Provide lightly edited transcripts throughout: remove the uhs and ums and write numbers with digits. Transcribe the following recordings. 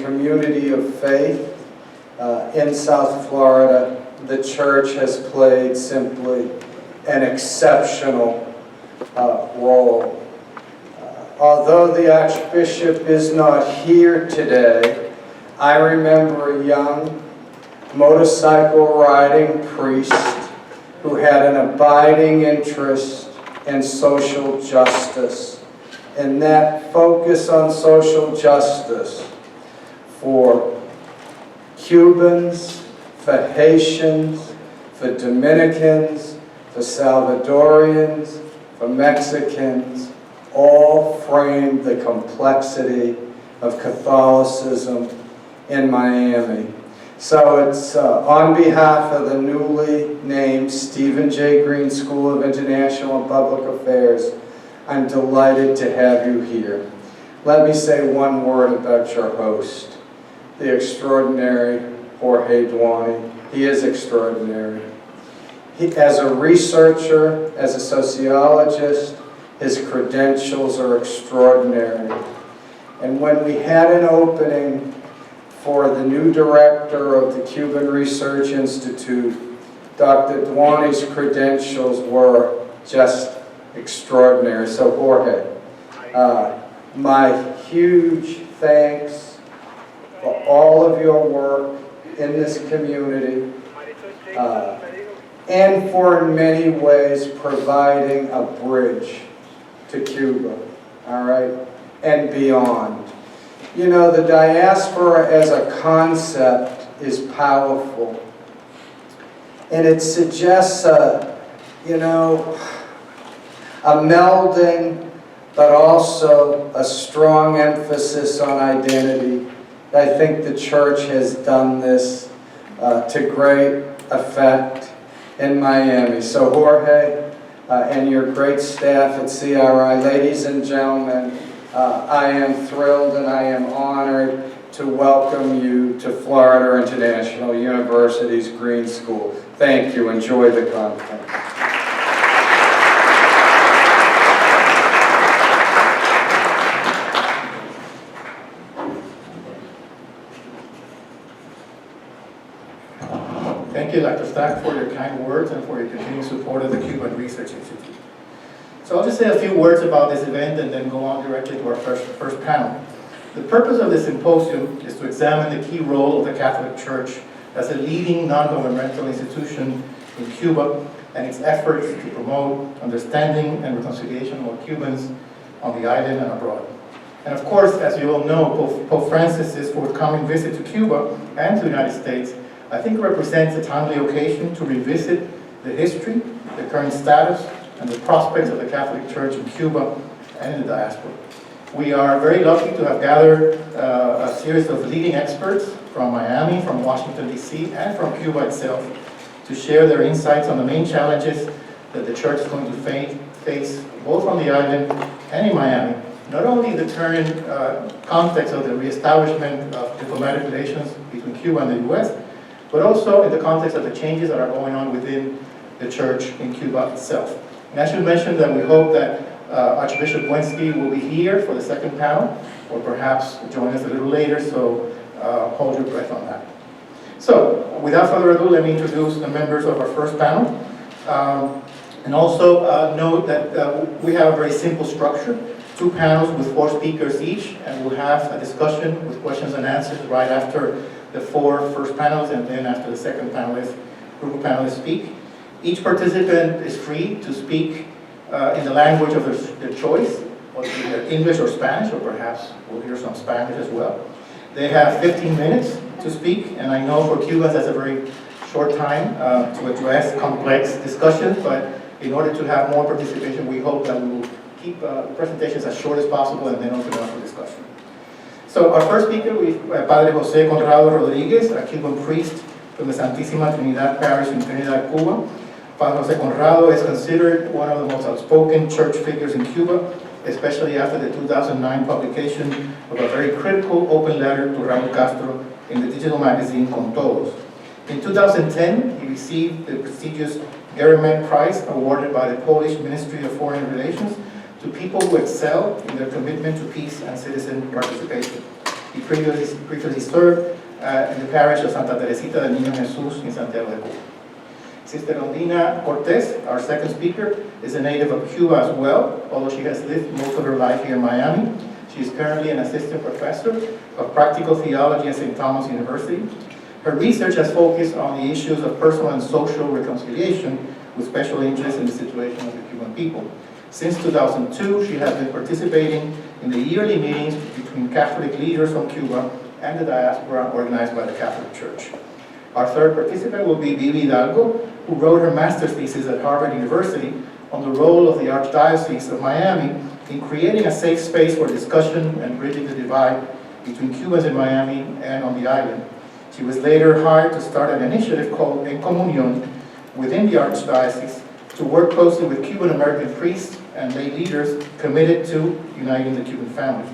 community of faith in South Florida, the church has played simply an exceptional role. Although the Archbishop is not here today, I remember a young motorcycle riding priest who had an abiding interest in social justice, and that focus on social justice for Cubans, for Haitians, for Dominicans, for Salvadorians, for Mexicans, all framed the complexity of Catholicism in Miami. So it's on behalf of the newly named Stephen J. Green School of International and Public Affairs, I'm delighted to have you here. Let me say one word about your host, the extraordinary Jorge Duany. He is extraordinary. As a researcher, as a sociologist, his credentials are extraordinary. And when we had an opening for the new director of the Cuban Research Institute, Dr. Duany's credentials were just extraordinary. So Jorge, my huge thanks for all of your work in this community, and for in many ways providing a bridge to Cuba, all right, and beyond. You know, the diaspora as a concept is powerful, and it suggests a melding, but also a strong emphasis on identity. I think the church has done this to great effect in Miami. So Jorge, and your great staff at CRI, ladies and gentlemen, I am thrilled and I am honored to welcome you to Florida International University's Green School. Thank you. Enjoy the conference. Thank you, Dr. Stack, for your kind words and for your continued support of the Cuban Research Institute. So I'll just say a few words about this event and then go on directly to our first panel. The purpose of the symposium is to examine the key role of the Catholic Church as a leading non-governmental institution in Cuba and its efforts to promote understanding and reconciliation among Cubans on the island and abroad. And of course, as you all know, Pope Francis's forthcoming visit to Cuba and to the United States, I think, represents a timely occasion to revisit the history, the current status, and the prospects of the Catholic Church in Cuba and in the diaspora. We are very lucky to have gathered a series of leading experts from Miami, from Washington, D.C., and from Cuba itself to share their insights on the main challenges that the Church is going to face both on the island and in Miami, not only in the current context of the reestablishment of diplomatic relations between Cuba and the U.S., but also in the context of the changes that are going on within the Church in Cuba itself. And I should mention that we hope that Archbishop Wensky will be here for the second panel, or perhaps join us a little later, so hold your breath on that. So, without further ado, let me introduce the members of our first panel. And also note that we have a very simple structure, 2 panels with 4 speakers each, and we'll have a discussion with questions and answers right after the 4 first panels, and then after the second group of panelists speak. Each participant is free to speak in the language of their choice, either English or Spanish, or perhaps we'll hear some Spanish as well. They have 15 minutes to speak, and I know for Cubans that's a very short time to address complex discussions, but in order to have more participation, we hope that we will keep presentations as short as possible and then open it up for discussion. So our first speaker is Padre José Conrado Rodríguez, a Cuban priest from the Santísima Trinidad Parish in Trinidad, Cuba. Padre José Conrado is considered one of the most outspoken church figures in Cuba, especially after the 2009 publication of a very critical open letter to Raúl Castro in the digital magazine Con Todos. In 2010, he received the prestigious Geremen Prize awarded by the Polish Ministry of Foreign Relations to people who excel in their commitment to peace and citizen participation. He previously served in the parish of Santa Teresita del Niño Jesús in Santiago de Cuba. Sister Ondina Cortez, our second speaker, is a native of Cuba as well, although she has lived most of her life here in Miami. She is currently an assistant professor of practical theology at St. Thomas University. Her research has focused on the issues of personal and social reconciliation, with special interest in the situation of the Cuban people. Since 2002, she has been participating in the yearly meetings between Catholic leaders from Cuba and the diaspora organized by the Catholic Church. Our third participant will be Vivi Hidalgo, who wrote her master's thesis at Harvard University on the role of the Archdiocese of Miami in creating a safe space for discussion and bridging the divide between Cubans in Miami and on the island. She was later hired to start an initiative called En Comunión within the Archdiocese to work closely with Cuban American priests and lay leaders committed to uniting the Cuban family.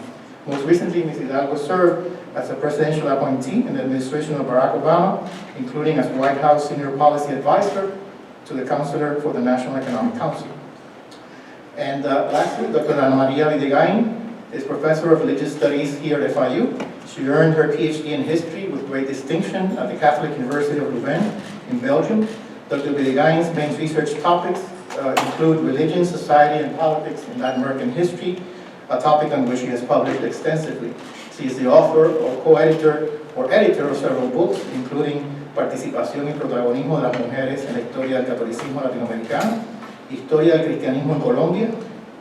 Most recently, Ms. Hidalgo served as a presidential appointee in the administration of Barack Obama, including as White House Senior Policy Advisor to the Counselor for the National Economic Council. And lastly, Dr. Ana Maria Videgain is Professor of Religious Studies here at FIU. She earned her PhD in History with great distinction at the Catholic University of Louvain in Belgium. Dr. Videgain's main research topics include religion, society, and politics in Latin American history, a topic on which she has published extensively. She is the author or co-editor or editor of several books, including Participación y Protagonismo de las Mujeres en la Historia del Catolicismo Latinoamericano, Historia del Cristianismo en Colombia,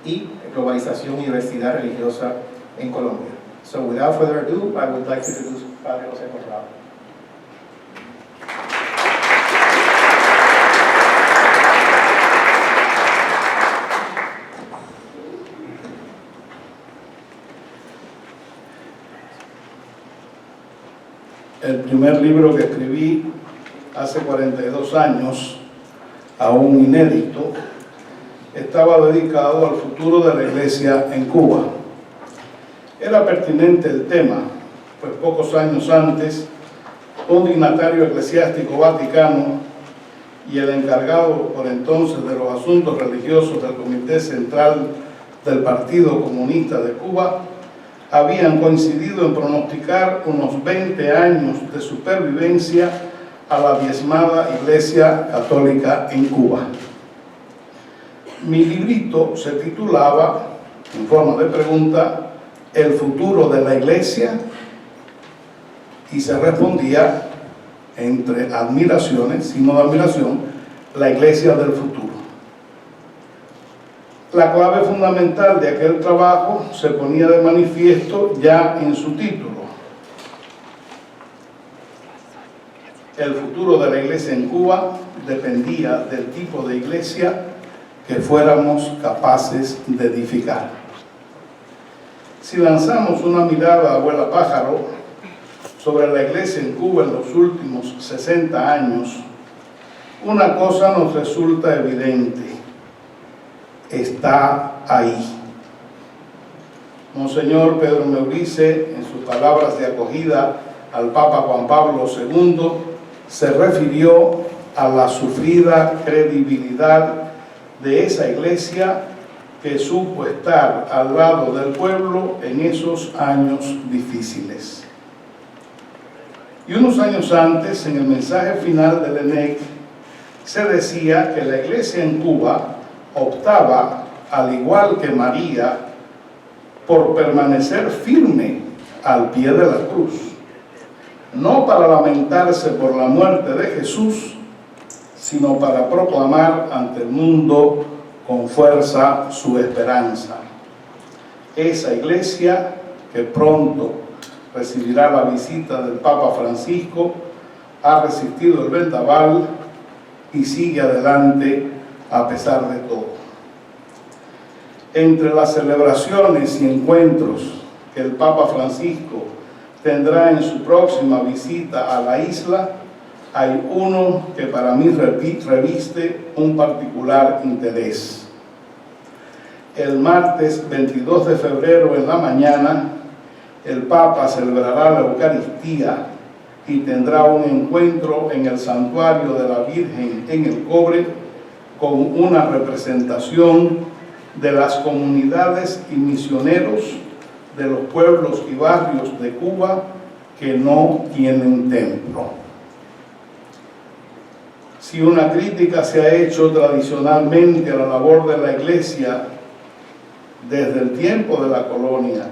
y Globalización y Diversidad Religiosa en Colombia. So without further ado, I would like to introduce Padre José Corrado. El primer libro que escribí hace 42 años, aún inédito, estaba dedicado al futuro de la Iglesia en Cuba. Era pertinente el tema, pues pocos años antes, un dignatario eclesiástico vaticano y el encargado por entonces de los asuntos religiosos del Comité Central del Partido Comunista de Cuba habían coincidido en pronosticar unos 20 años de supervivencia a la diezmada Iglesia Católica en Cuba. Mi librito se titulaba, en forma de pregunta, ¿El futuro de la Iglesia? Y se respondía, entre admiraciones, signo de admiración, la Iglesia del futuro. La clave fundamental de aquel trabajo se ponía de manifiesto ya en su título. El futuro de la Iglesia en Cuba dependía del tipo de iglesia que fuéramos capaces de edificar. Si lanzamos una mirada a vuela pájaro sobre la Iglesia en Cuba en los últimos 60 años, una cosa nos resulta evidente: está ahí. Monseñor Pedro Meurice, en sus palabras de acogida al Papa Juan Pablo II, se refirió a la sufrida credibilidad de esa iglesia que supo estar al lado del pueblo en esos años difíciles. Y unos años antes, en el mensaje final del ENEC, se decía que la iglesia en Cuba optaba, al igual que María, por permanecer firme al pie de la cruz, no para lamentarse por la muerte de Jesús, sino para proclamar ante el mundo con fuerza su esperanza. Esa iglesia que pronto recibirá la visita del Papa Francisco ha resistido el vendaval y sigue adelante a pesar de todo. Entre las celebraciones y encuentros que el Papa Francisco tendrá en su próxima visita a la isla, hay uno que para mí reviste un particular interés. El martes 22 de febrero en la mañana, el Papa celebrará la Eucaristía y tendrá un encuentro en el Santuario de la Virgen en El Cobre con una representación de las comunidades y misioneros de los pueblos y barrios de Cuba que no tienen templo. Si una crítica se ha hecho tradicionalmente a la labor de la Iglesia desde el tiempo de la colonia,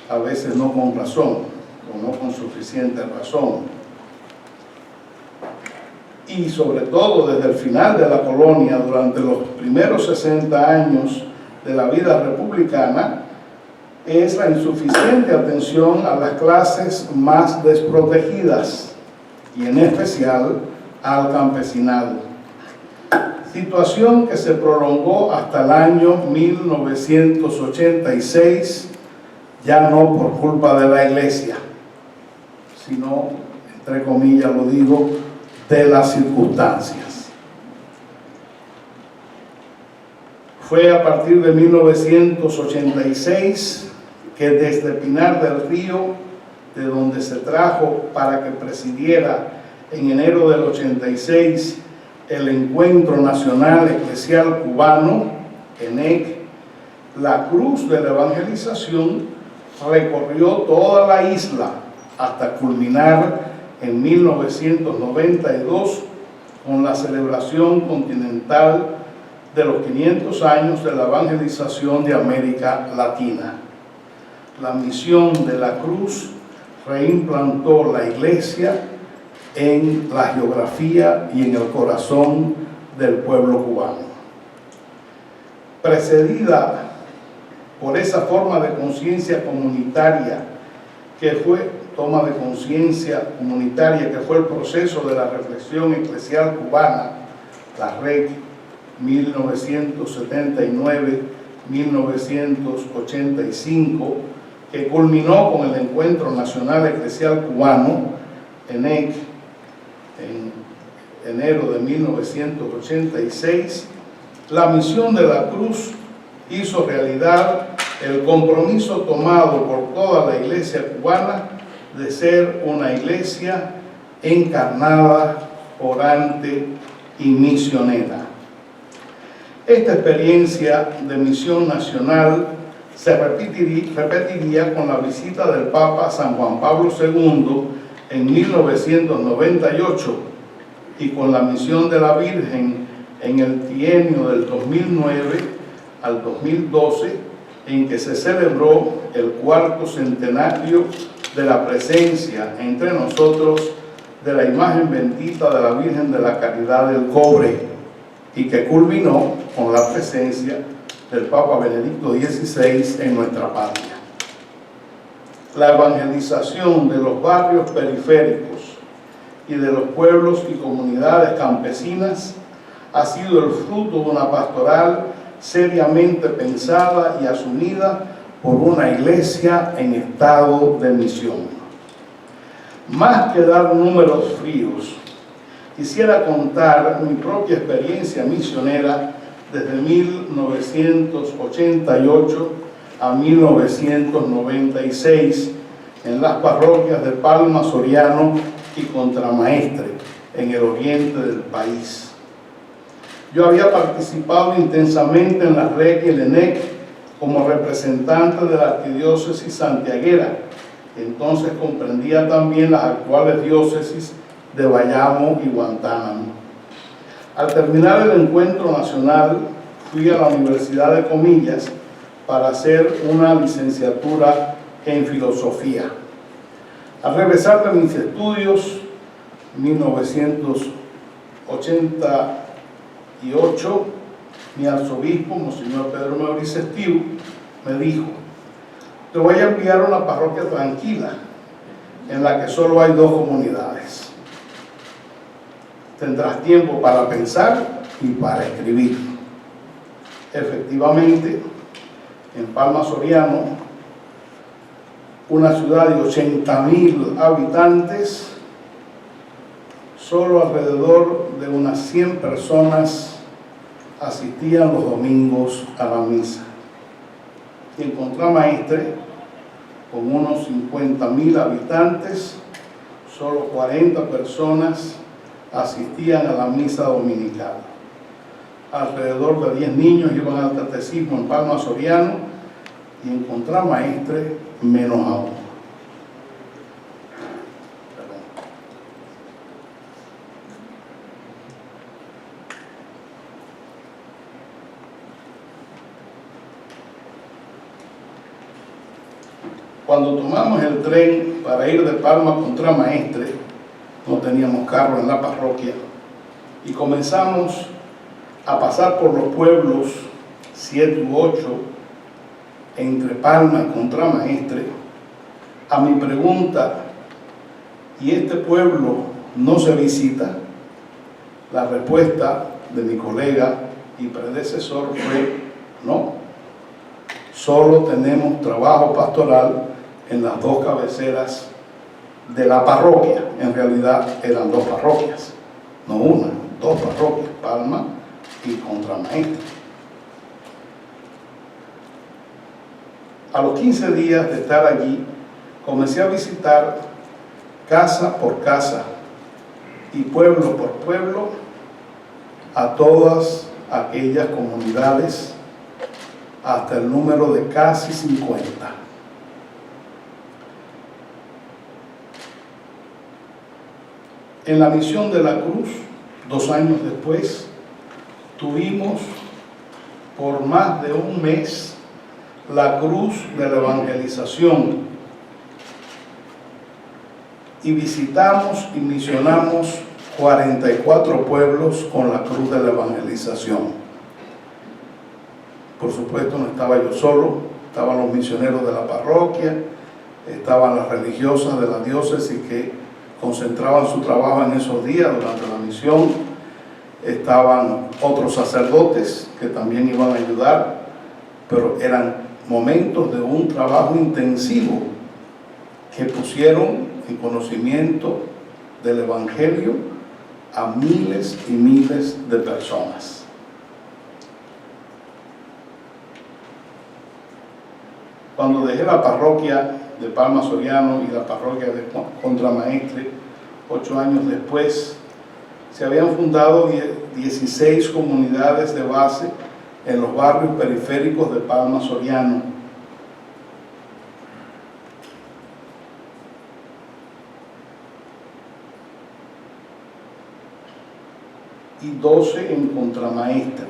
a veces no con razón o no con suficiente razón, y sobre todo desde el final de la colonia, durante los primeros 60 años de la vida republicana, es la insuficiente atención a las clases más desprotegidas y en especial al campesinado. Situación que se prolongó hasta el año 1986, ya no por culpa de la Iglesia, sino, entre comillas lo digo, de las circunstancias. Fue a partir de 1986 que desde Pinar del Río, de donde se trajo para que presidiera en enero del 86 el Encuentro Nacional Eclesial Cubano, ENEC, la cruz de la evangelización recorrió toda la isla hasta culminar en 1992 con la celebración continental de los 500 años de la evangelización de América Latina. La misión de la cruz reimplantó la Iglesia en la geografía y en el corazón del pueblo cubano. Precedida por esa forma de conciencia comunitaria que fue toma de conciencia comunitaria, que fue el proceso de la reflexión eclesial cubana, la REC 1979-1985, que culminó con el Encuentro Nacional Eclesial Cubano, ENEC, en enero de 1986, la misión de la cruz hizo realidad el compromiso tomado por toda la Iglesia cubana de ser una iglesia encarnada, orante y misionera. Esta experiencia de misión nacional se repetiría con la visita del Papa San Juan Pablo II en 1998 y con la misión de la Virgen en el trienio del 2009 al 2012, en que se celebró el 4º centenario de la presencia entre nosotros de la imagen bendita de la Virgen de la Caridad del Cobre, y que culminó con la presencia del Papa Benedicto XVI en nuestra patria. La evangelización de los barrios periféricos y de los pueblos y comunidades campesinas ha sido el fruto de una pastoral seriamente pensada y asumida por una iglesia en estado de misión. Más que dar números fríos, quisiera contar mi propia experiencia misionera desde 1988 a 1996 en las parroquias de Palma, Soriano y Contramaestre, en el oriente del país. Yo había participado intensamente en la REC y el ENEC como representante de la arquidiócesis santiaguera, que entonces comprendía también las actuales diócesis de Bayamo y Guantánamo. Al terminar el encuentro nacional, fui a la Universidad de Comillas para hacer una licenciatura en filosofía. Al regresar de mis estudios, en 1988, mi arzobispo, Monseñor Pedro Maurice Estiu, me dijo: te voy a enviar a una parroquia tranquila, en la que solo hay 2 comunidades. Tendrás tiempo para pensar y para escribir. Efectivamente, en Palma Soriano, una ciudad de 80.000 habitantes, solo alrededor de unas 100 personas asistían los domingos a la misa. Y en Contramaestre, con unos 50.000 habitantes, solo 40 personas asistían a la misa dominical. Alrededor de 10 niños iban al catecismo en Palma Soriano y en contramaestre menos aún. Cuando tomamos el tren para ir de Palma a Contramaestre, no teníamos carro en la parroquia, y comenzamos a pasar por los pueblos 7 u 8 entre Palma y Contramaestre. A mi pregunta, ¿y este pueblo no se visita?, la respuesta de mi colega y predecesor fue no. Solo tenemos trabajo pastoral en las 2 cabeceras de la parroquia. En realidad eran 2 parroquias, no una, 2 parroquias, Palma y Contramaestre. A los 15 días de estar allí, comencé a visitar casa por casa y pueblo por pueblo a todas aquellas comunidades, hasta el número de casi 50. En la misión de la cruz, 2 años después, tuvimos por más de un mes la cruz de la evangelización y visitamos y misionamos 44 pueblos con la cruz de la evangelización. Por supuesto, no estaba yo solo, estaban los misioneros de la parroquia, estaban las religiosas de la diócesis que concentraban su trabajo en esos días durante la misión, estaban otros sacerdotes que también iban a ayudar, pero eran momentos de un trabajo intensivo que pusieron en conocimiento del Evangelio a miles y miles de personas. Cuando dejé la parroquia de Palma Soriano y la parroquia de Contramaestre, 8 años después, se habían fundado 16 comunidades de base en los barrios periféricos de Palma Soriano. Y 12 en Contramaestre.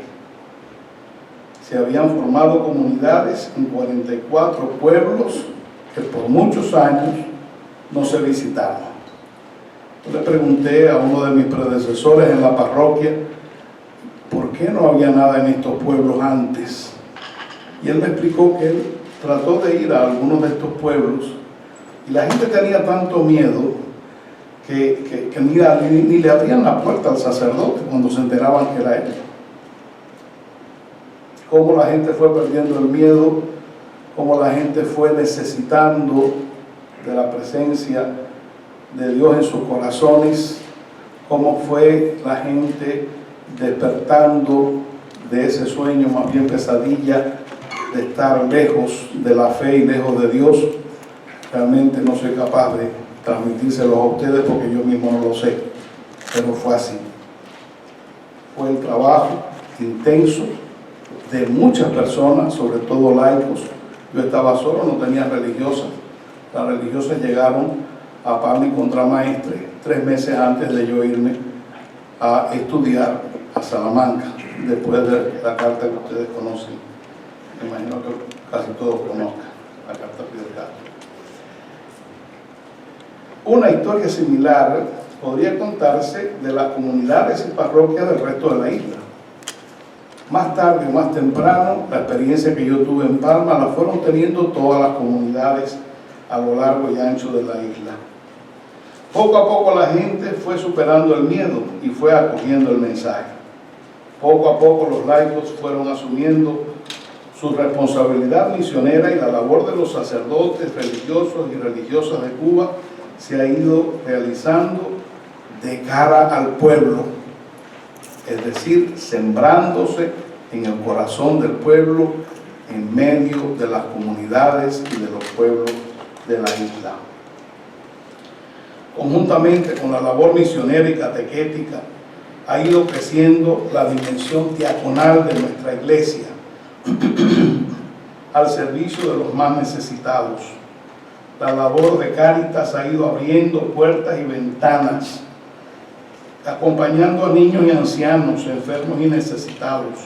Se habían formado comunidades en 44 pueblos que por muchos años no se visitaban. Yo le pregunté a uno de mis predecesores en la parroquia por qué no había nada en estos pueblos antes. Y él me explicó que él trató de ir a algunos de estos pueblos y la gente tenía tanto miedo que ni le abrían la puerta al sacerdote cuando se enteraban que era él. Cómo la gente fue perdiendo el miedo, cómo la gente fue necesitando de la presencia de Dios en sus corazones, cómo fue la gente despertando de ese sueño, más bien pesadilla, de estar lejos de la fe y lejos de Dios. Realmente no soy capaz de transmitírselos a ustedes porque yo mismo no lo sé, pero fue así. Fue el trabajo intenso de muchas personas, sobre todo laicos. Yo estaba solo, no tenía religiosas. Las religiosas llegaron a Palma y Contramaestre 3 meses antes de yo irme a estudiar a Salamanca, después de la carta que ustedes conocen. Me imagino que casi todos conozcan la carta Fidel Castro. Una historia similar podría contarse de las comunidades y parroquias del resto de la isla. Más tarde o más temprano, la experiencia que yo tuve en Palma la fueron teniendo todas las comunidades a lo largo y ancho de la isla. Poco a poco la gente fue superando el miedo y fue acogiendo el mensaje. Poco a poco los laicos fueron asumiendo su responsabilidad misionera y la labor de los sacerdotes, religiosos y religiosas de Cuba se ha ido realizando de cara al pueblo, es decir, sembrándose en el corazón del pueblo, en medio de las comunidades y de los pueblos de la isla. Conjuntamente con la labor misionera y catequética, ha ido creciendo la dimensión diaconal de nuestra iglesia. al servicio de los más necesitados. La labor de Cáritas ha ido abriendo puertas y ventanas, acompañando a niños y ancianos, enfermos y necesitados.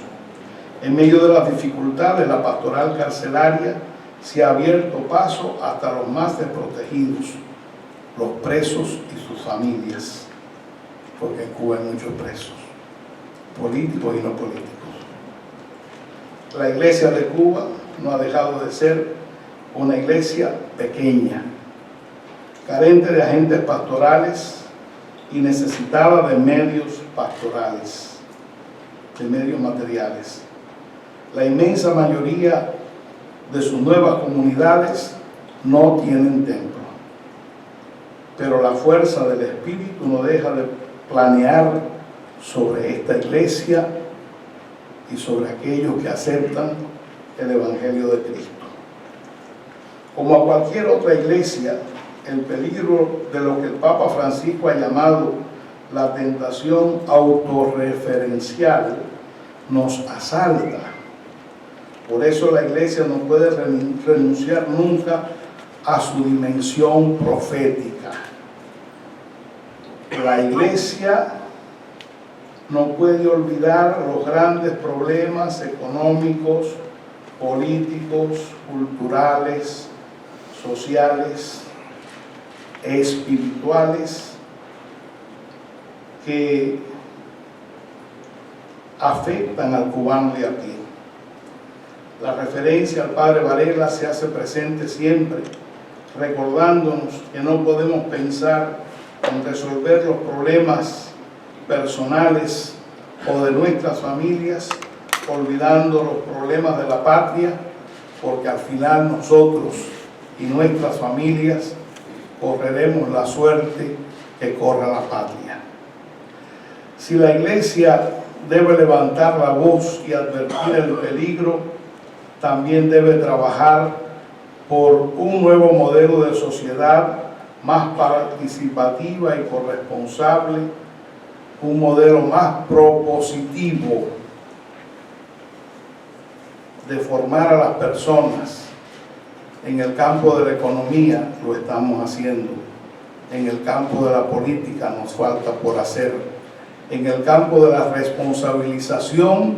En medio de las dificultades, la pastoral carcelaria se ha abierto paso hasta los más desprotegidos, los presos y sus familias, porque en Cuba hay muchos presos, políticos y no políticos. La Iglesia de Cuba no ha dejado de ser una iglesia pequeña, carente de agentes pastorales y necesitada de medios pastorales, de medios materiales. La inmensa mayoría de sus nuevas comunidades no tienen templo, pero la fuerza del Espíritu no deja de planear sobre esta iglesia y sobre aquellos que aceptan el Evangelio de Cristo. Como a cualquier otra iglesia, el peligro de lo que el Papa Francisco ha llamado la tentación autorreferencial nos asalta. Por eso la iglesia no puede renunciar nunca a su dimensión profética. La iglesia no puede olvidar los grandes problemas económicos, políticos, culturales, sociales, espirituales que afectan al cubano de a pie. La referencia al Padre Varela se hace presente siempre, recordándonos que no podemos pensar en resolver los problemas personales o de nuestras familias, olvidando los problemas de la patria, porque al final nosotros y nuestras familias correremos la suerte que corre la patria. Si la Iglesia debe levantar la voz y advertir el peligro, también debe trabajar por un nuevo modelo de sociedad más participativa y corresponsable, un modelo más propositivo de formar a las personas. En el campo de la economía lo estamos haciendo, en el campo de la política nos falta por hacer, en el campo de la responsabilización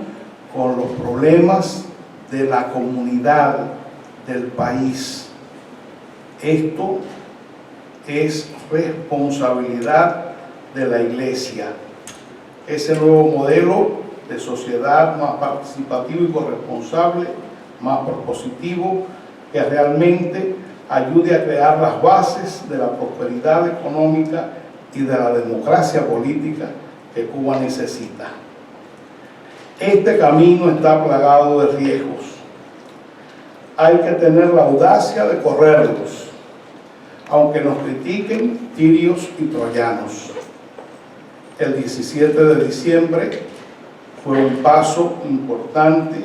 con los problemas de la comunidad, del país. Esto es responsabilidad de la Iglesia. Ese nuevo modelo de sociedad más participativo y corresponsable, más propositivo, que realmente ayude a crear las bases de la prosperidad económica y de la democracia política que Cuba necesita. Este camino está plagado de riesgos. Hay que tener la audacia de correrlos, aunque nos critiquen tirios y troyanos. El 17 de diciembre fue un paso importante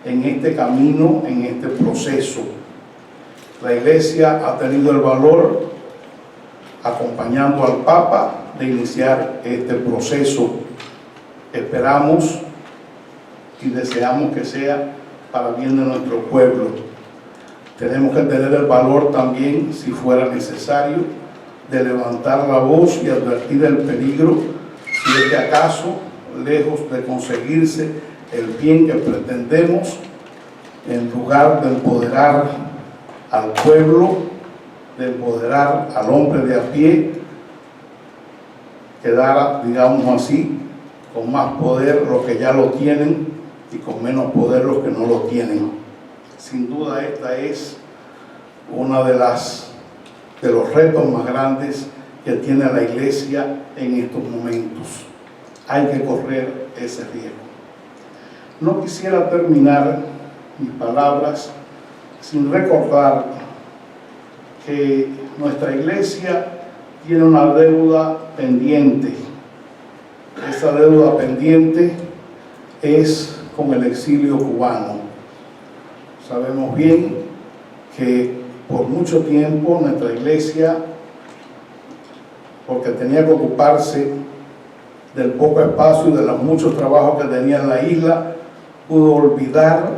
en este camino, en este proceso. La Iglesia ha tenido el valor, acompañando al Papa, de iniciar este proceso. Esperamos y deseamos que sea para bien de nuestro pueblo. Tenemos que tener el valor también, si fuera necesario, de levantar la voz y advertir el peligro, si es que acaso, lejos de conseguirse el bien que pretendemos, en lugar de empoderar al pueblo, de empoderar al hombre de a pie, quedara, digamos así, con más poder los que ya lo tienen y con menos poder los que no lo tienen. Sin duda esta es una de los retos más grandes que tiene la Iglesia en estos momentos. Hay que correr ese riesgo. No quisiera terminar mis palabras sin recordar que nuestra Iglesia tiene una deuda pendiente. Esa deuda pendiente es con el exilio cubano. Sabemos bien que por mucho tiempo nuestra Iglesia, porque tenía que ocuparse del poco espacio y de los muchos trabajos que tenía en la isla, pudo olvidar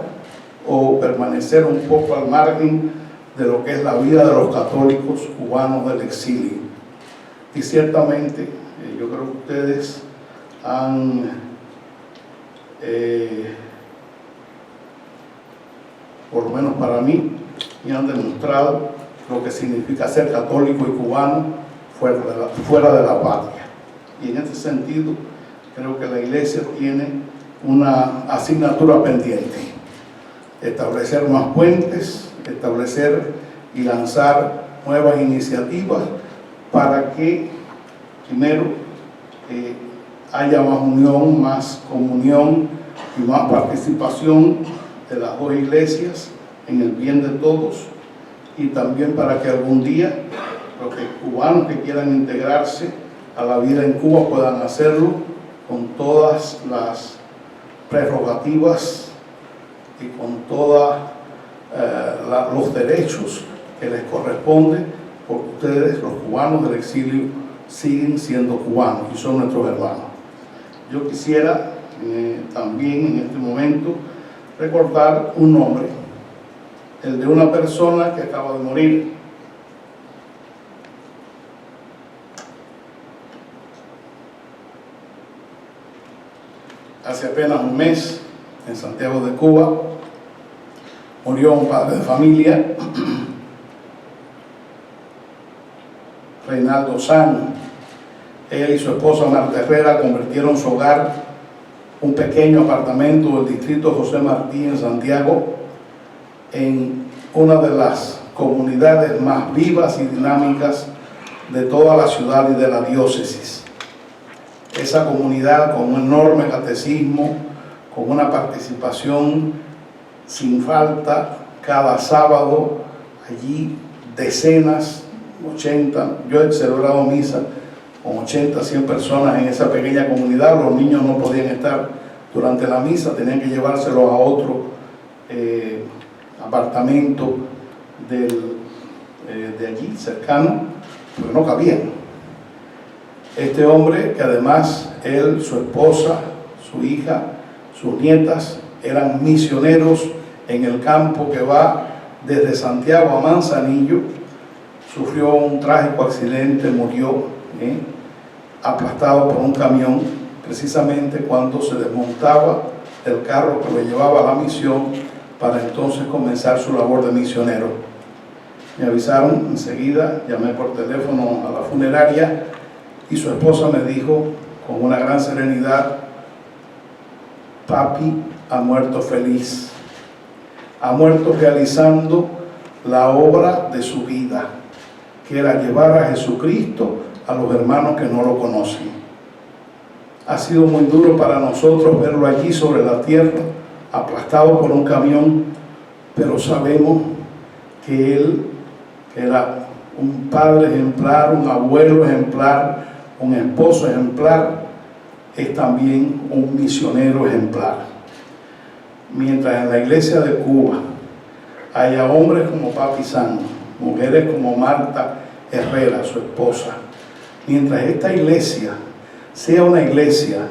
o permanecer un poco al margen de lo que es la vida de los católicos cubanos del exilio. Y ciertamente yo creo que ustedes han por lo menos para mí, me han demostrado lo que significa ser católico y cubano fuera de la patria. Y en este sentido, creo que la Iglesia tiene una asignatura pendiente: establecer más puentes, establecer y lanzar nuevas iniciativas para que, primero, haya más unión, más comunión y más participación de las dos iglesias en el bien de todos, y también para que algún día los cubanos que quieran integrarse a la vida en Cuba puedan hacerlo con todas las prerrogativas y con todos los derechos que les corresponden, porque ustedes, los cubanos del exilio, siguen siendo cubanos y son nuestros hermanos. Yo quisiera también en este momento recordar un nombre, el de una persona que acaba de morir. Hace apenas un mes, en Santiago de Cuba, murió un padre de familia, Reinaldo San. Él y su esposa Marta Herrera convirtieron su hogar, un pequeño apartamento del distrito José Martí en Santiago, en una de las comunidades más vivas y dinámicas de toda la ciudad y de la diócesis. Esa comunidad, con un enorme catecismo, con una participación sin falta cada sábado, allí decenas, 80, yo he celebrado misa con 80, 100 personas en esa pequeña comunidad. Los niños no podían estar durante la misa, tenían que llevárselos a otro apartamento de allí, cercano, porque no cabían. Este hombre, que además él, su esposa, su hija, sus nietas, eran misioneros en el campo que va desde Santiago a Manzanillo, sufrió un trágico accidente, murió aplastado por un camión, precisamente cuando se desmontaba del carro que lo llevaba a la misión para entonces comenzar su labor de misionero. Me avisaron enseguida, llamé por teléfono a la funeraria y su esposa me dijo con una gran serenidad: papi ha muerto feliz, ha muerto realizando la obra de su vida, que era llevar a Jesucristo a los hermanos que no lo conocen. Ha sido muy duro para nosotros verlo allí sobre la tierra, aplastado por un camión, pero sabemos que él era un padre ejemplar, un abuelo ejemplar, un esposo ejemplar, es también un misionero ejemplar. Mientras en la iglesia de Cuba haya hombres como Papi San, mujeres como Marta Herrera, su esposa, mientras esta iglesia sea una iglesia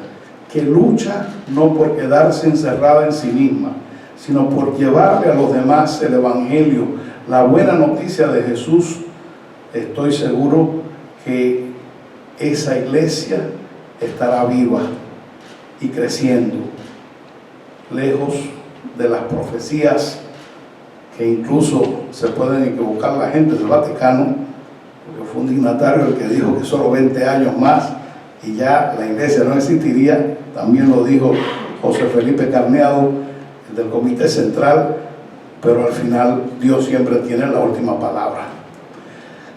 que lucha no por quedarse encerrada en sí misma, sino por llevarle a los demás el evangelio, la buena noticia de Jesús, estoy seguro que esa iglesia estará viva y creciendo, lejos de las profecías que incluso se pueden equivocar la gente del Vaticano, porque fue un dignatario el que dijo que solo 20 años más y ya la iglesia no existiría. También lo dijo José Felipe Carneado, del Comité Central, pero al final Dios siempre tiene la última palabra.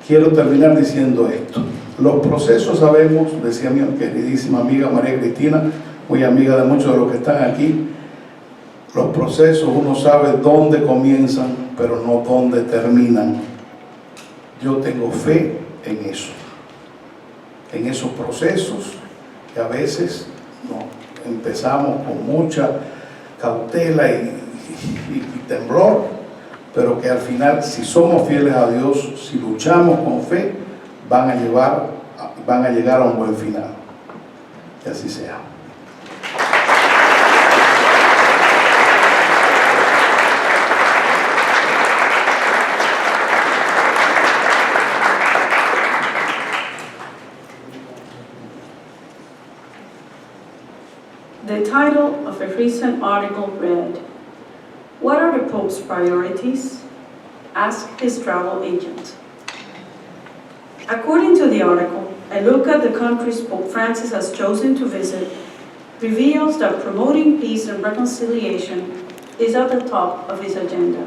Quiero terminar diciendo esto: los procesos, sabemos, decía mi queridísima amiga María Cristina, muy amiga de muchos de los que están aquí, los procesos uno sabe dónde comienzan, pero no dónde terminan. Yo tengo fe en eso, en esos procesos que a veces empezamos con mucha cautela y temblor, pero que al final, si somos fieles a Dios, si luchamos con fe, van a llegar a un buen final. Que así sea. The title of a recent article read, "What are the Pope's priorities?" asked his travel agent. According to the article, a look at the countries Pope Francis has chosen to visit reveals that promoting peace and reconciliation is at the top of his agenda.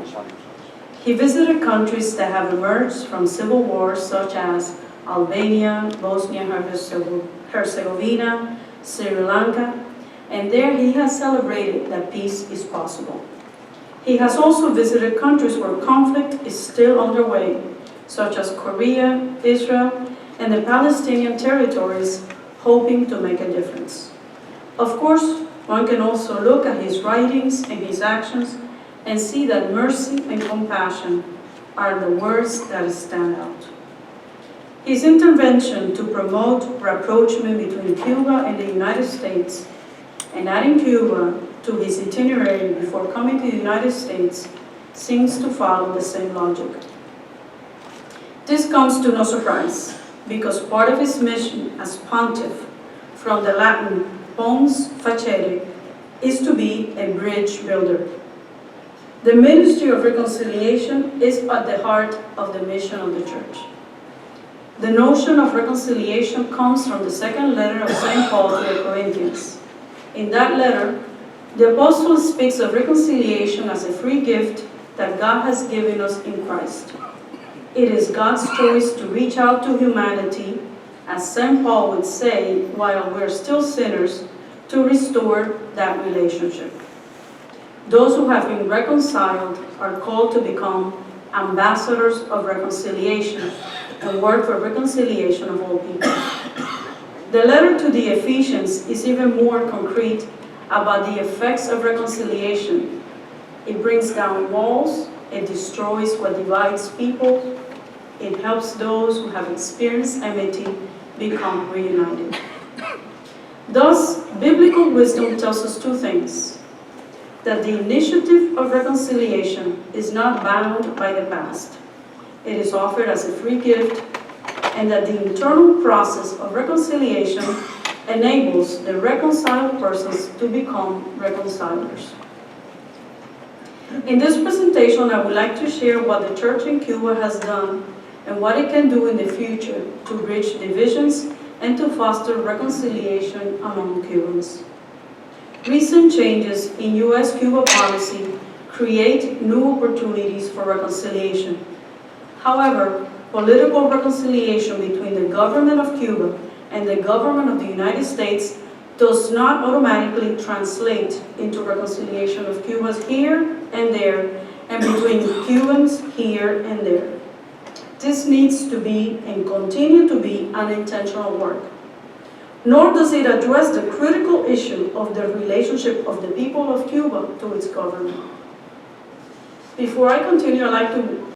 He visited countries that have emerged from civil wars such as Albania, Bosnia-Herzegovina, Sri Lanka, and there he has celebrated that peace is possible. He has also visited countries where conflict is still underway, such as Korea, Israel, and the Palestinian territories, hoping to make a difference. Of course, one can also look at his writings and his actions and see that mercy and compassion are the words that stand out. His intervention to promote rapprochement between Cuba and the United States, and adding Cuba to his itinerary before coming to the United States, seems to follow the same logic. This comes to no surprise, because part of his mission as pontiff, from the Latin pons facere, is to be a bridge builder. The ministry of reconciliation is at the heart of the mission of the Church. The notion of reconciliation comes from the second letter of St. Paul to the Corinthians. In that letter, the apostle speaks of reconciliation as a free gift that God has given us in Christ. It is God's choice to reach out to humanity, as St. Paul would say, while we're still sinners, to restore that relationship. Those who have been reconciled are called to become ambassadors of reconciliation and work for reconciliation of all people. The letter to the Ephesians is even more concrete about the effects of reconciliation. It brings down walls, it destroys what divides people, it helps those who have experienced enmity become reunited. Thus, biblical wisdom tells us two things: that the initiative of reconciliation is not bound by the past. It is offered as a free gift, and that the internal process of reconciliation enables the reconciled persons to become reconcilers. In this presentation, I would like to share what the Church in Cuba has done and what it can do in the future to bridge divisions and to foster reconciliation among Cubans. Recent changes in U.S.-Cuba policy create new opportunities for reconciliation. However, political reconciliation between the government of Cuba and the government of the United States does not automatically translate into reconciliation of Cubans here and there, and between Cubans here and there. This needs to be and continue to be an intentional work. Nor does it address the critical issue of the relationship of the people of Cuba to its government. Before I continue, I'd like to